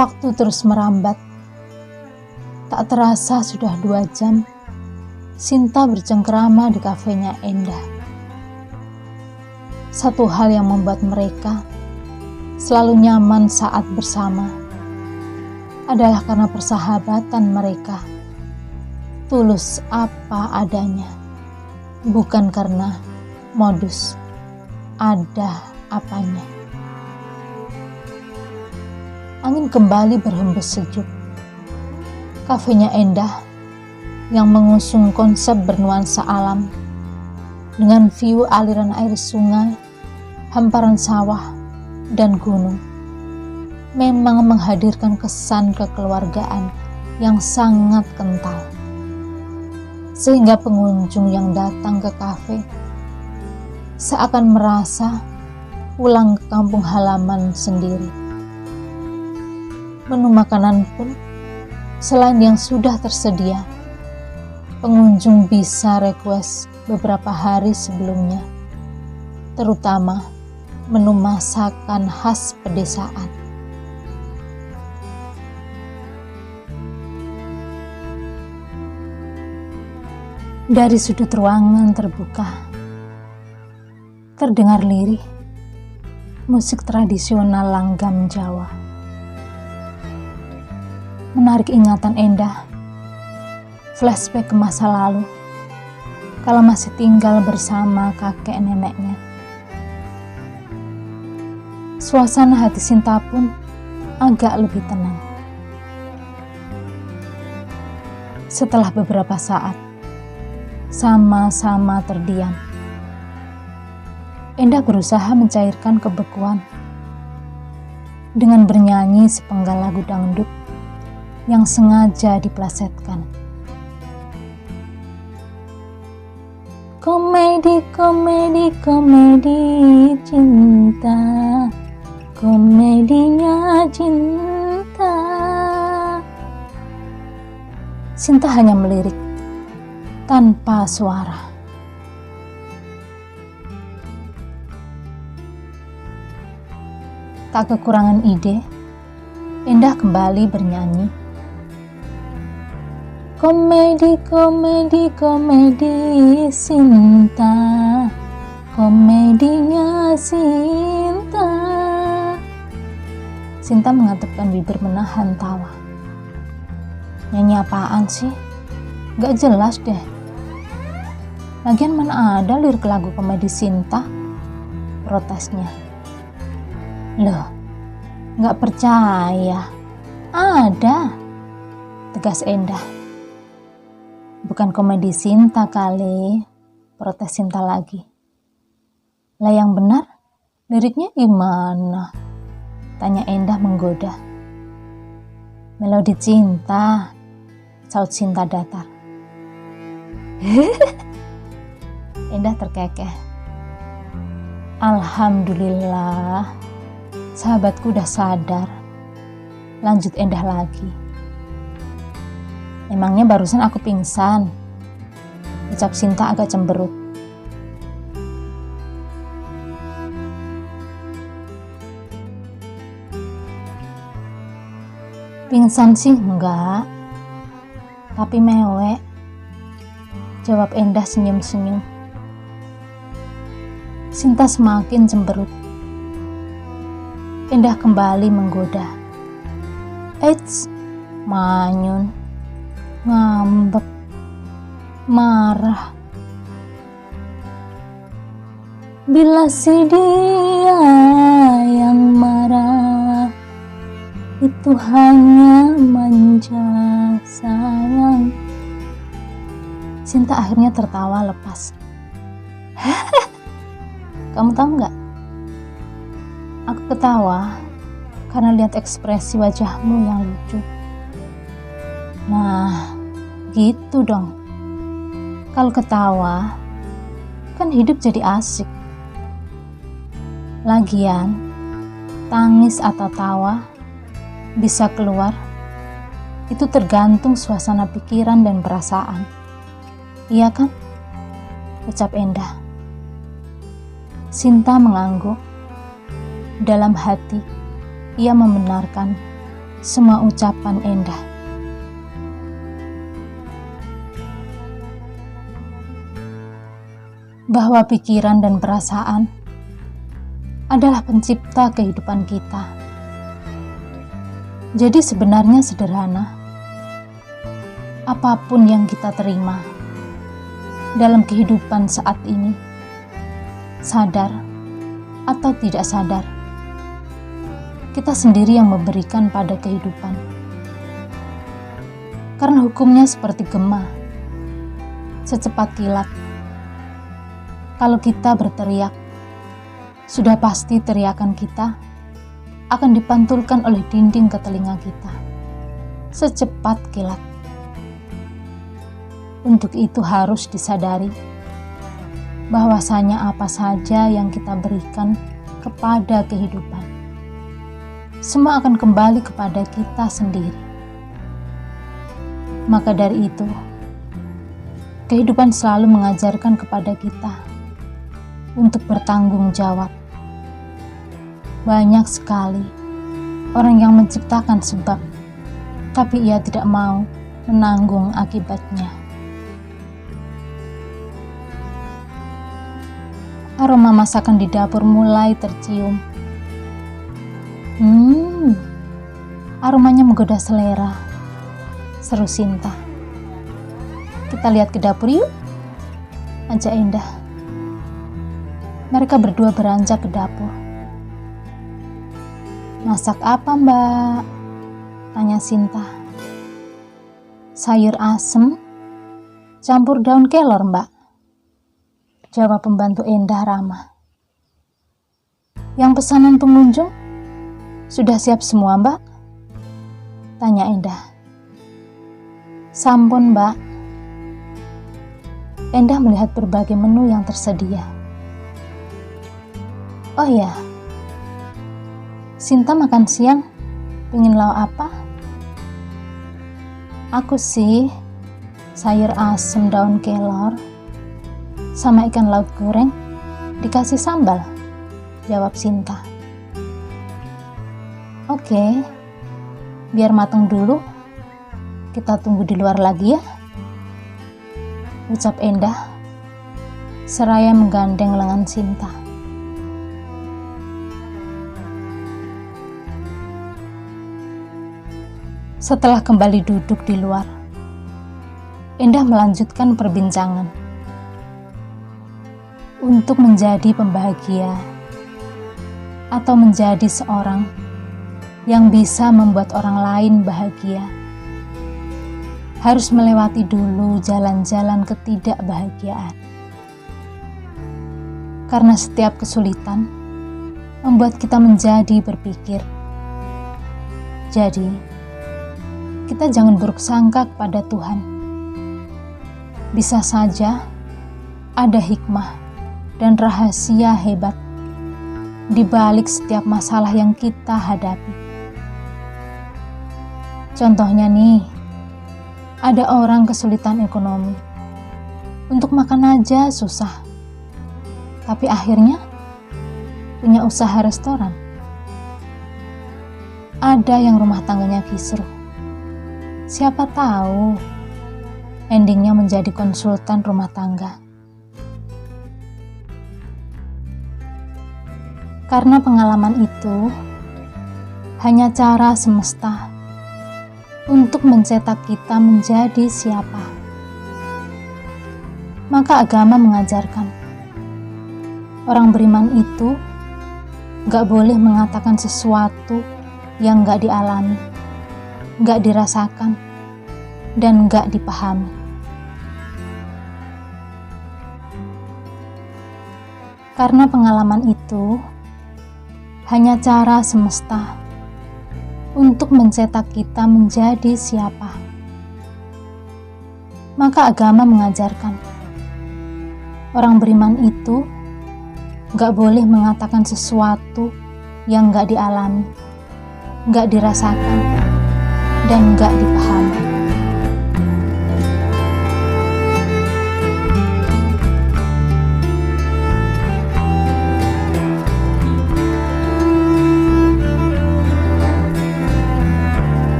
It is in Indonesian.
Waktu terus merambat. Tak terasa sudah 2 jam, Sinta bercengkerama di kafenya Endah. Satu hal yang membuat mereka selalu nyaman saat bersama adalah karena persahabatan mereka tulus apa adanya, bukan karena modus ada apanya. Angin kembali berhembus sejuk. Kafenya Endah yang mengusung konsep bernuansa alam dengan view aliran air sungai, hamparan sawah, dan gunung memang menghadirkan kesan kekeluargaan yang sangat kental. Sehingga pengunjung yang datang ke kafe seakan merasa pulang ke kampung halaman sendiri. Menu makanan pun selain yang sudah tersedia, pengunjung bisa request beberapa hari sebelumnya, terutama menu masakan khas pedesaan. Dari sudut ruangan terbuka, terdengar lirih musik tradisional langgam Jawa. Menarik ingatan Endah, flashback ke masa lalu, kala masih tinggal bersama kakek neneknya. Suasana hati Sinta pun agak lebih tenang. Setelah beberapa saat, sama-sama terdiam, Endah berusaha mencairkan kebekuan dengan bernyanyi sepenggal lagu dangdut yang sengaja diplesetkan. Komedi, komedi, komedi cinta, komedinya cinta. Sinta hanya melirik tanpa suara. Tak kekurangan ide, Endah kembali bernyanyi. Komedi, komedi, komedi Sinta, komedinya Sinta. Sinta mengatupkan bibir menahan tawa. Nyanyi apaan sih? Gak jelas deh. Lagian mana ada lirik lagu komedi Sinta? Protesnya. Loh, gak percaya. Ada, tegas Endah. Bukan komedi Sinta kali, protes Sinta lagi. Lah yang benar, liriknya gimana? Tanya Endah menggoda. Melodi cinta, saut Sinta datar. Endah terkekeh. Alhamdulillah, sahabatku udah sadar. Lanjut Endah lagi. Emangnya barusan aku pingsan? Ucap Sinta agak cemberut. Pingsan sih enggak, tapi mewek, jawab Endah senyum-senyum. Sinta semakin cemberut. Endah kembali menggoda. Eits, manyun, ngambek, marah. Bila si dia yang marah, itu hanya manja sayang. Sinta akhirnya tertawa lepas. Kamu tahu nggak? Aku ketawa karena lihat ekspresi wajahmu yang lucu. Nah, gitu dong. Kalau ketawa, kan hidup jadi asik. Lagian, tangis atau tawa bisa keluar, itu tergantung suasana pikiran dan perasaan. Iya kan? Ucap Endah. Sinta mengangguk. Dalam hati, ia membenarkan semua ucapan Endah. Bahwa pikiran dan perasaan adalah pencipta kehidupan kita. Jadi sebenarnya sederhana. Apapun yang kita terima dalam kehidupan saat ini, sadar atau tidak sadar, kita sendiri yang memberikan pada kehidupan. Karena hukumnya seperti gema, secepat kilat. Kalau kita berteriak, sudah pasti teriakan kita akan dipantulkan oleh dinding ke telinga kita, secepat kilat. Untuk itu harus disadari bahwasanya apa saja yang kita berikan kepada kehidupan, semua akan kembali kepada kita sendiri. Maka dari itu, kehidupan selalu mengajarkan kepada kita untuk bertanggung jawab. Banyak sekali orang yang menciptakan sebab, tapi ia tidak mau menanggung akibatnya. Aroma masakan di dapur mulai tercium. Aromanya menggoda selera, seru Sinta. Kita lihat ke dapur yuk, ajak Endah. Mereka berdua beranjak ke dapur. Masak apa, Mbak? Tanya Sinta. Sayur asem, campur daun kelor, Mbak. Jawab pembantu Endah ramah. Yang pesanan pengunjung sudah siap semua, Mbak? Tanya Endah. Sampun, Mbak. Endah melihat berbagai menu yang tersedia. Oh ya, Sinta makan siang, pingin lauk apa? Aku sih sayur asem daun kelor sama ikan laut goreng dikasih sambal, jawab Sinta. Oke, biar matang dulu, kita tunggu di luar lagi ya, ucap Endah seraya menggandeng lengan Sinta. Setelah kembali duduk di luar, Endah melanjutkan perbincangan. Untuk menjadi pembahagia atau menjadi seorang yang bisa membuat orang lain bahagia, harus melewati dulu jalan-jalan ketidakbahagiaan. Karena setiap kesulitan membuat kita menjadi berpikir. Jadi, kita jangan buruk sangka kepada Tuhan. Bisa saja ada hikmah dan rahasia hebat di balik setiap masalah yang kita hadapi. Contohnya nih, ada orang kesulitan ekonomi. Untuk makan aja susah. Tapi akhirnya punya usaha restoran. Ada yang rumah tangganya kisruh. Siapa tahu endingnya menjadi konsultan rumah tangga. Karena pengalaman itu hanya cara semesta untuk mencetak kita menjadi siapa. Maka agama mengajarkan orang beriman itu gak boleh mengatakan sesuatu yang gak dialami, gak dirasakan, dan gak dipahami. Karena pengalaman itu hanya cara semesta untuk mencetak kita menjadi siapa. Maka agama mengajarkan orang beriman itu gak boleh mengatakan sesuatu yang gak dialami, gak dirasakan, dan gak dipahami.